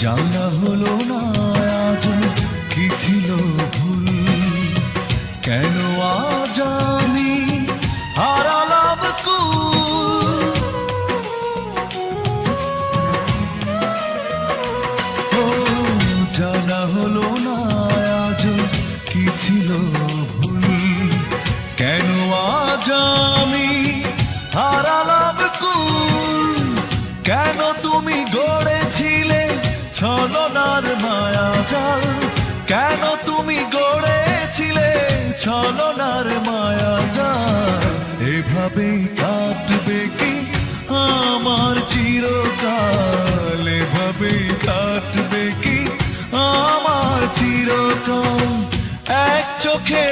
জানা হলো না আজ কি ছিল ভুল, কেন আজ আমি হারালাম কুল। ও জানা হলো না আজ কি ছিল ভুল, কেন আজ আমি হারালাম কুল। কেন তুমি গড়েছিলে ছলনার মায়া জাল, কেন তুমি গড়েছিলে ছলনার মায়া জাল। এভাবেই কাটবে কি আমার চিরকাল, এভাবেই কাটবে কি আমার চিরকাল। এক চোখে